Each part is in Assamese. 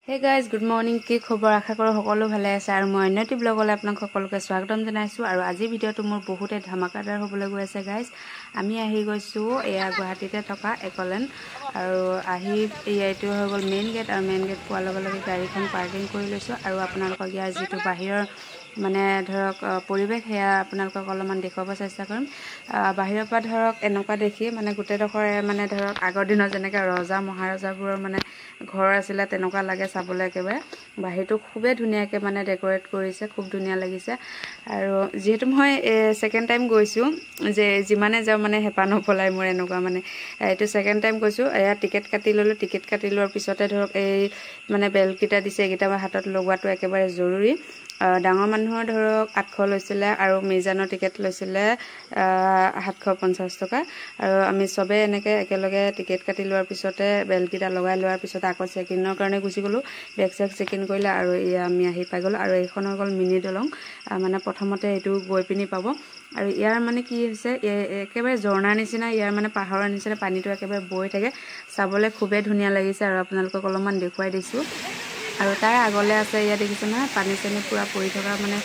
Hey guys, good morning. কি খবৰ আশা কৰো সকলো ভালে আছে আৰু মই অন্যটি ব্লগলৈ আপোনাক সকলোকে স্বাগতম জনাইছো আৰু আজি ভিডিওটো মোৰ বহুতে ধমাকাদাৰ হ'বলৈ গৈ আছে গাইস। আমি আহি গৈছো এয়া গুৱাহাটীতে থকা একলেণ্ড আৰু আহি এইটো হৈ গ'ল মেইন গেট আৰু মেইন গেট পোৱাৰ লগে লগে গাড়ীখন পাৰ্কিং কৰি লৈছো আৰু আপোনালোকক ইয়াৰ যেটো বাহিৰৰ মানে ধৰক পৰিবেশ হেয়া আপোনালোকক অলপমান দেখুৱাব চেষ্টা কৰিম। বাহিৰৰ পৰা ধৰক এনেকুৱা দেখি মানে গোটেইডোখৰ মানে ধৰক আগৰ দিনৰ যেনেকৈ ৰজা মহাৰাজাবোৰৰ মানে ঘৰ আছিল তেনেকুৱা লাগে চাবলৈ একেবাৰে। বাহিৰটো খুবেই ধুনীয়াকৈ মানে ডেকোৰেট কৰিছে, খুব ধুনীয়া লাগিছে আৰু যেহেতু মই সেকেন্ড টাইম গৈছো যে যিমানে যাও মানে হেপা নপলাই মোৰ এনেকুৱা মানে এইটো সেকেন্ড টাইম গৈছো। এয়া টিকেট কাটি ললো, টিকেট কাটি লোৱাৰ পিছতে ধৰক এই মানে বেলকিটা দিছে, এইকেইটা হাতত লগোৱাটো একেবাৰে জৰুৰী। ডাঙৰ মানুহৰ ধৰক 800 লৈছিলে আৰু মিজানৰ টিকেট লৈছিলে 750 টকা আৰু আমি সবে এনেকে একেলগে টিকেট কাটি লোৱাৰ পিছতে বেলকিটা লগাই লোৱাৰ পিছত আকৌ চেকিনৰ কাৰণে গুচি গলো। বেক চেকিন কৰিলে আৰু আমি আহি পাই গলো আৰু এইখন হৈ গল মিনি দলং। মানে প্ৰথমতে এইটো গৈ পিনি পাব আৰু ইয়াৰ মানে কি হৈছে একেবাৰে ঝৰ্ণাৰ নিচিনা, ইয়াৰ মানে পাহাৰৰ নিচিনা পানীটো একেবাৰে বৈ থাকে, চাবলৈ খুবেই ধুনীয়া লাগিছে আৰু আপোনালোকক অলপমান দেখুৱাই দিছো। আৰু তাৰ আগলে আছে ইয়া দেখিছে না পানী চানী পুৰা পৰি থকা, মানে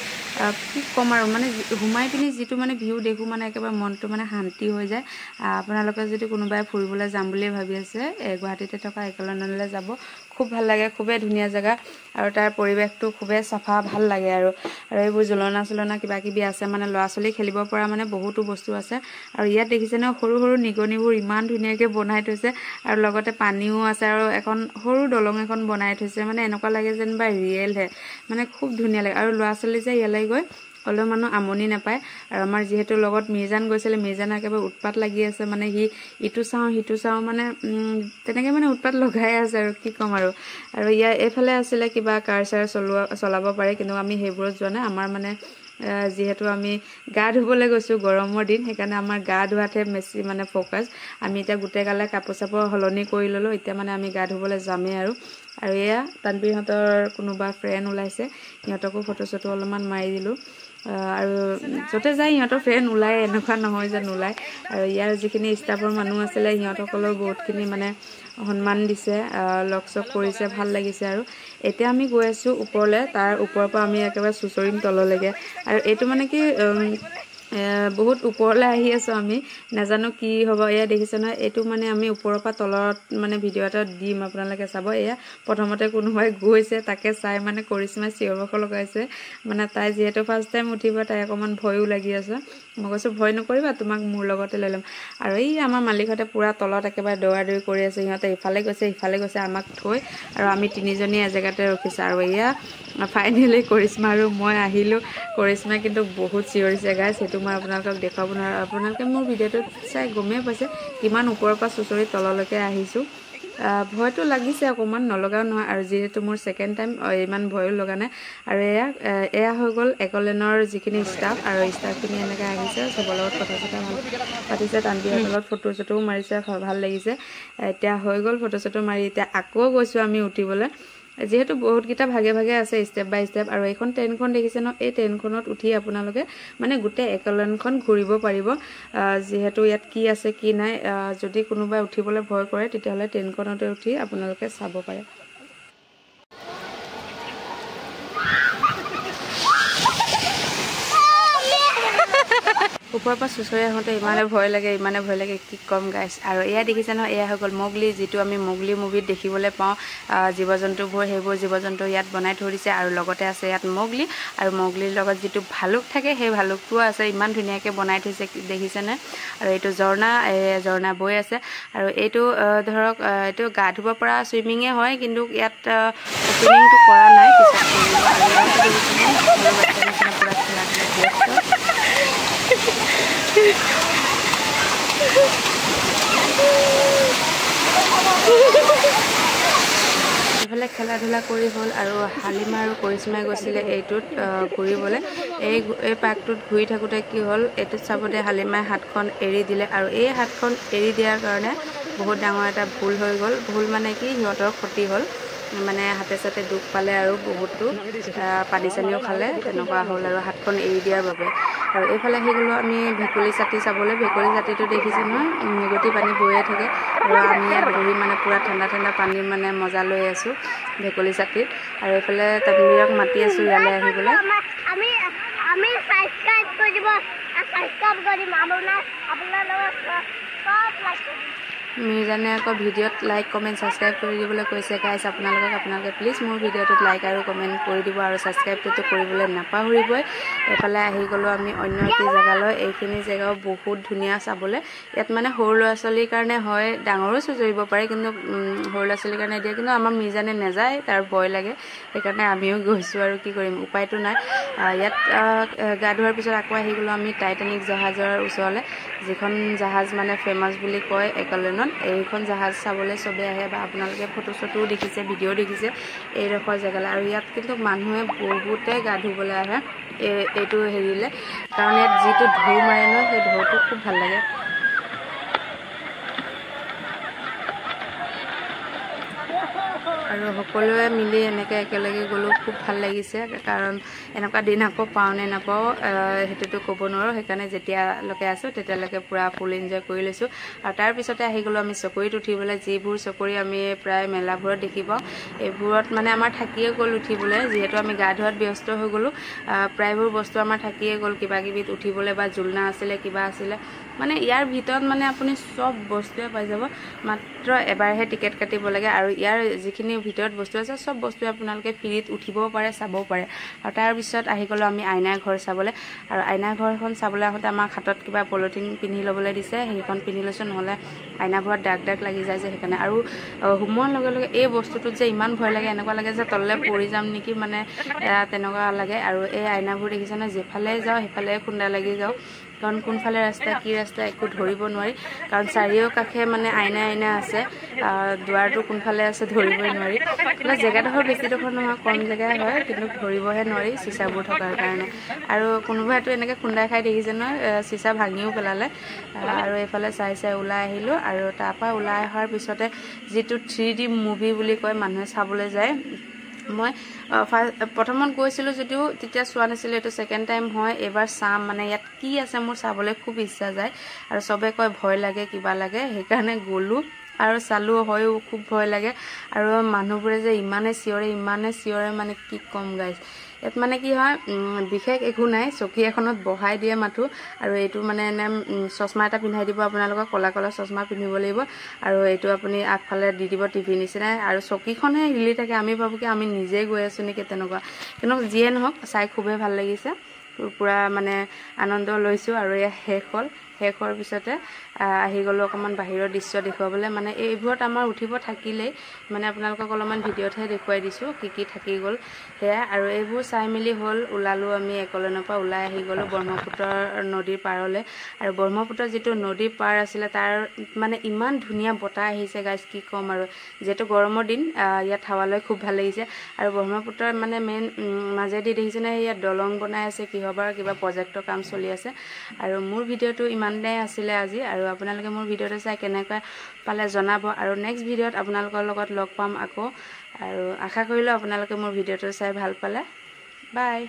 কি কম আৰু মানে ঘুমাই পিনি যেটো মানে ভিউ দেখো মানে একেবাৰে মনটো মানে শান্তি হৈ যায়। আপোনালোকে যদি কোনোবাই ফুৰিবলৈ যাম বুলি ভাবি আছে গুৱাহাটীতে থকা একলেণ্ডলৈ যাব, খুব ভাল লাগে, খুবেই ধুনীয়া জায়গা আৰু তাৰ পৰিবেশটো খুবেই চাফা ভাল লাগে আৰু এইবোৰ জলনা কিবা কিবি আছে, মানে ল'ৰা ছোৱালী খেলিব পৰা মানে বহুতো বস্তু আছে। আৰু ইয়াত দেখিছে ন সৰু সৰু নিগনিবোৰ ইমান ধুনীয়াকৈ বনাই থৈছে আৰু লগতে পানীও আছে আৰু এখন সৰু দলং এখন বনাই থৈছে, মানে এনেকুৱা লাগে যেন বা ৰিয়েল হে, মানে খুব ধুনীয়া লাগে। আৰু ল'ৰা ছোৱালী যে ইয়ালৈ গৈ অলপ মানুহ আমনি নাপায় আৰু আমাৰ যিহেতু লগত মিৰ্জান গৈছিলে, মিৰ্জান একেবাৰে উৎপাত লাগি আছে, মানে সি ইটো চাওঁ সিটো চাওঁ মানে তেনেকৈ মানে উৎপাত লগাই আছে আৰু কি ক'ম আৰু ইয়াৰ এইফালে আছিলে কিবা কাৰ চাৰ চলাব পাৰে, কিন্তু আমি সেইবোৰত যোৱা নাই। আমাৰ মানে যিহেতু আমি গা ধুবলৈ গৈছো গৰমৰ দিন, সেইকাৰণে আমাৰ গা ধোৱাতহে বেছি মানে ফ'কাছ। আমি এতিয়া গোটেই গালে কাপোৰ চাপোৰ সলনি কৰি ললো, এতিয়া মানে আমি গা ধুবলৈ যামেই আৰু এয়া তানবীৰহঁতৰ কোনোবা ফ্ৰেণ্ড ওলাইছে, সিহঁতকো ফটো চটো অলপমান মাৰি দিলো। আৰু য'তে যায় সিহঁতৰ ফ্ৰেণ্ড ওলাই, এনেকুৱা নহয় যে নোলায়। আৰু ইয়াৰ যিখিনি ষ্টাফৰ মানুহ আছিলে সিহঁতসকলৰ বহুতখিনি মানে সন্মান দিছে, লগ চক কৰিছে, ভাল লাগিছে। আৰু এতিয়া আমি গৈ আছো ওপৰলৈ, তাৰ ওপৰৰ পৰা আমি একেবাৰে চুচৰিম তললৈকে আৰু এইটো মানে কি বহুত ওপৰলৈ আহি আছো, আমি নাজানো কি হ'ব। এয়া দেখিছে নহয়, এইটো মানে আমি ওপৰৰ পৰা তলত মানে ভিডিঅ' এটা দিম, আপোনালোকে চাব। এয়া প্ৰথমতে কোনোবাই গৈছে তাকে চাই মানে কৰিশ্মাই চিঞৰ বাখৰ লগাইছে, মানে তাই যিহেতু ফাৰ্ষ্ট টাইম উঠিব তাই অকণমান ভয়ো লাগি আছে। মই কৈছো ভয় নকৰিবা, তোমাক মোৰ লগতে লৈ ল'ম। আৰু এই আমাৰ মালিকহঁতে পুৰা তলত একেবাৰে দৌৰা দৌৰি কৰি আছে, সিহঁতে ইফালে গৈছে সিফালে গৈছে আমাক থৈ, আৰু আমি তিনিজনী এজেগাতে ৰখিছে। আৰু এয়া ফাইনেলি কৰিশ্মা আৰু মই আহিলো। কৰিশ্মাই কিন্তু বহুত চিঞৰিছে গাইছ, সেইটো মই আপোনালোকক দেখুৱাব নোৱাৰো। আপোনালোকে মোৰ ভিডিঅ'টোত চাই গমেই পাইছে কিমান ওপৰৰ পৰা চুচৰি তললৈকে আহিছো। ভয়টো লাগিছে অকণমান, নলগাও নহয়, আৰু যিহেতু মোৰ সেকেন্ড টাইম ইমান ভয়ো লগা নাই। আৰু এয়া হৈ গ'ল একলেণ্ডৰ যিখিনি ষ্টাফ, আৰু ষ্টাফখিনি এনেকৈ আহিছে, চবৰ লগত কথা চথা ভাল পাতিছে, তানবীৰহঁতৰ লগত ফটো চটোও মাৰিছে, ভাল লাগিছে। এতিয়া হৈ গ'ল ফটো চটো মাৰি, এতিয়া আকৌ গৈছো আমি উঠিবলৈ। যিহেতু বহুতকেইটা ভাগে ভাগে আছে ষ্টেপ বাই ষ্টেপ, আৰু এইখন ট্ৰেইনখন দেখিছে ন, এই ট্ৰেইনখনত উঠি আপোনালোকে মানে গোটেই একলেণ্ডখন ঘূৰিব পাৰিব। যিহেতু ইয়াত কি আছে কি নাই, যদি কোনোবাই উঠিবলৈ ভয় কৰে তেতিয়াহ'লে ট্ৰেইনখনতে উঠি আপোনালোকে চাব পাৰে। ওপৰৰ পৰা চুচৰি আহোঁতে ইমানে ভয় লাগে কি কম গাইছ। আৰু এয়া দেখিছে নহয়, এয়া হৈ গ'ল মগলি, যিটো আমি মগলি মুভিত দেখিবলৈ পাওঁ জীৱ জন্তুবোৰ, সেইবোৰ জীৱ জন্তু ইয়াত বনাই থৈ দিছে। আৰু লগতে আছে ইয়াত মগলি, আৰু মগলিৰ লগত যিটো ভালুক থাকে সেই ভালুকটোও আছে, ইমান ধুনীয়াকৈ বনাই থৈছে দেখিছেনে। আৰু এইটো ঝৰ্ণা বৈ আছে, আৰু এইটো ধৰক এইটো গা ধুব পৰা চুইমিঙে হয়, কিন্তু ইয়াত অপেনিংটো কৰা নাই, পিছত ইফালে খেলা ধূলা কৰি হ'ল। আৰু হালিমা আৰু কৰিশ্মাই গৈছিলে এইটোত ঘূৰিবলৈ। এই পাৰ্কটোত ঘূৰি থাকোঁতে কি হ'ল, এইটোত চাবতে হালিমাই হাতখন এৰি দিলে, আৰু এই হাতখন এৰি দিয়াৰ কাৰণে বহুত ডাঙৰ এটা ভুল হৈ গ'ল। ভুল মানে কি, সিহঁতৰ ক্ষতি হ'ল। মানে হাতে চাতে দুখ পালে আৰু বহুতো পানী চানীও খালে তেনেকুৱা হ'ল আৰু হাতখন এৰি দিয়াৰ বাবে। আৰু এইফালে আহি গ'লোঁ আমি ভেকুলী ছাতি চাবলৈ। ভেকুলী ছাতিটো দেখিছে নহয়, নিগতি পানী বৈয়ে থাকে আৰু আমি ইয়াত বহি মানে পূৰা ঠাণ্ডা ঠাণ্ডা পানী মানে মজা লৈ আছোঁ ভেকুলী ছাতিত। আৰু এইফালে তামিলক মাতি আছোঁ ইয়ালৈ আহিবলৈ। মিৰ্জানে আকৌ ভিডিঅ'ত লাইক কমেণ্ট ছাবস্ক্ৰাইব কৰি দিবলৈ কৈছে গাইছ। আপোনালোকে প্লিজ মোৰ ভিডিঅ'টোত লাইক আৰু কমেণ্ট কৰি দিব আৰু ছাবস্ক্ৰাইবটোতো কৰিবলৈ নাপাহৰিবই। এইফালে আহি গ'লোঁ আমি অন্য এটি জেগালৈ। এইখিনি জেগাও বহুত ধুনীয়া চাবলৈ। ইয়াত মানে সৰু ল'ৰা ছোৱালীৰ কাৰণে হয়, ডাঙৰো চুচৰিব পাৰে, কিন্তু সৰু ল'ৰা ছোৱালীৰ কাৰণে দিয়ে। কিন্তু আমাৰ মিৰ্জানে নাযায়, তাৰ ভয় লাগে, সেইকাৰণে আমিও গৈছোঁ আৰু কি কৰিম, উপায়তো নাই। ইয়াত গা ধোৱাৰ পিছত আকৌ আহি গ'লোঁ আমি টাইটানিক জাহাজৰ ওচৰলৈ, যিখন জাহাজ মানে ফেমাছ বুলি কয় একলেণ্ডত। এইখন জাহাজ চাবলৈ চবেই আহে বা আপোনালোকে ফটো চটোও দেখিছে, ভিডিঅ' দেখিছে এইডোখৰ জেগালৈ। আৰু ইয়াত কিন্তু মানুহে বহুতে গা ধুবলৈ আহে এইটো হেৰিলৈ, কাৰণ ইয়াত যিটো ঢৌ মাৰে ন, সেই ঢৌটো খুব ভাল লাগে। আৰু সকলোৱে মিলি এনেকৈ একেলগে গ'লোঁ, খুব ভাল লাগিছে। কাৰণ এনেকুৱা দিন আকৌ পাওঁ নে নাপাওঁ সেইটোতো ক'ব নোৱাৰোঁ, সেইকাৰণে যেতিয়ালৈকে আছোঁ তেতিয়ালৈকে পূৰা ফুল এনজয় কৰি লৈছোঁ। আৰু তাৰপিছতে আহি গ'লোঁ আমি চকৰিত উঠিবলৈ। যিবোৰ চকৰি আমি প্ৰায় মেলাবোৰত দেখি পাওঁ, এইবোৰত মানে আমাৰ থাকিয়ে গ'ল উঠিবলৈ, যিহেতু আমি গা ধোৱাত ব্যস্ত হৈ গ'লোঁ। প্ৰায়বোৰ বস্তু আমাৰ থাকিয়ে গ'ল, কিবা কিবিত উঠিবলৈ বা জোলনা আছিলে, কিবা আছিলে। মানে ইয়াৰ ভিতৰত মানে আপুনি চব বস্তুৱে পাই যাব, মাত্ৰ এবাৰহে টিকেট কাটিব লাগে। আৰু ইয়াৰ যিখিনি ভিতৰত বস্তু আছে চব বস্তুৱে আপোনালোকে ফ্ৰীত উঠিবও পাৰে, চাবও পাৰে। আৰু তাৰপিছত আহি গ'লোঁ আমি আইনা ঘৰ চাবলৈ। আৰু আইনা ঘৰখন চাবলৈ আহোঁতে আমাক হাতত কিবা পলিথিন পিন্ধি ল'বলৈ দিছে, সেইখন পিন্ধি লৈছোঁ, নহ'লে আইনাবোৰত দাগ দাগ লাগি যায় যে, সেইকাৰণে। আৰু সোমোৱাৰ লগে লগে এই বস্তুটোত যে ইমান ভয় লাগে, এনেকুৱা লাগে যে তললৈ পৰি যাম নেকি, মানে তেনেকুৱা লাগে। আৰু এই আইনাবোৰ দেখিছে নহয়, যিফালে যাওঁ সেইফালে খুন্দা লাগি যাওঁ, কাৰণ কোনফালে ৰাস্তা কি ৰাস্তা একো ধৰিব নোৱাৰি, কাৰণ চাৰিও কাষে মানে আইনা আছে, দুৱাৰটো কোনফালে আছে ধৰিবই নোৱাৰি। মানে জেগাডোখৰ বেছিডোখৰ নহয়, কম জেগাই হয়, কিন্তু ধৰিবহে নোৱাৰি চিচাবোৰ থকাৰ কাৰণে। আৰু কোনোবাইতো এনেকৈ খুন্দাই খাই দেখিছে নহয়, চিচা ভাঙিও পেলালে। আৰু এইফালে চাই ওলাই আহিলোঁ। আৰু তাৰপৰা ওলাই অহাৰ পিছতে যিটো 3D মুভি বুলি কয় মানুহে চাবলৈ যায়, মই প্ৰথমত গৈছিলোঁ যদিও তেতিয়া চোৱা নাছিলোঁ, এইটো ছেকেণ্ড টাইম হয়, এইবাৰ চাম। মানে ইয়াত কি আছে মোৰ চাবলৈ খুব ইচ্ছা যায়, আৰু চবে কয় ভয় লাগে কিবা লাগে, সেইকাৰণে গ'লোঁ আৰু চালোঁ। হয়ো খুব ভয় লাগে, আৰু মানুহবোৰে যে ইমানে চিঞৰে মানে কি ক'ম গাইছ। ইয়াত মানে কি হয়, বিশেষ একো নাই, চকী এখনত বহাই দিয়ে মাথো, আৰু এইটো মানে এনে চশমা এটা পিন্ধাই দিব আপোনালোকক, ক'লা ক'লা চশমা পিন্ধিব লাগিব। আৰু এইটো আপুনি আগফালে দি দিব টিভি নিচিনাই, আৰু চকীখনহে হিলি থাকে, আমি ভাবোঁ কি আমি নিজেই গৈ আছোঁ নেকি তেনেকুৱা। কিন্তু যিয়ে নহওক চাই খুবেই ভাল লাগিছে, পূৰা মানে আনন্দ লৈছোঁ। আৰু এয়া শেষ হোৱাৰ পিছতে আহি গ'লোঁ অকণমান বাহিৰৰ দৃশ্য দেখুৱাবলৈ। মানে এইবোৰত আমাৰ উঠিব থাকিলেই, মানে আপোনালোকক অলপমান ভিডিঅ'তহে দেখুৱাই দিছোঁ কি থাকি গ'ল সেয়া। আৰু এইবোৰ চাই মেলি ওলালোঁ আমি একলেণ্ডৰ পৰা ওলাই আহি গ'লোঁ ব্ৰহ্মপুত্ৰ নদীৰ পাৰলৈ। আৰু ব্ৰহ্মপুত্ৰৰ যিটো নদীৰ পাৰ আছিলে, তাৰ মানে ইমান ধুনীয়া বতাহ আহিছে গাইজ, কি ক'ম। আৰু যিহেতু গৰমৰ দিন, ইয়াত হাৱালৈ খুব ভাল লাগিছে। আৰু ব্ৰহ্মপুত্ৰৰ মানে মেইন মাজেদি দেখিছেনে, ইয়াত দলং বনাই আছে, কিহবাৰ কিবা প্ৰজেক্টৰ কাম চলি আছে। আৰু মোৰ ভিডিঅ'টো ইমানেই আছিলে আজি, আৰু আপোনালোকে মোৰ ভিডিঅ'টো চাই কেনেকুৱা পালে জনাব। আৰু নেক্সট ভিডিঅ'ত আপোনালোকৰ লগত লগ পাম আকৌ, আৰু আশা কৰিলোঁ আপোনালোকে মোৰ ভিডিঅ'টো চাই ভাল পালে। বাই।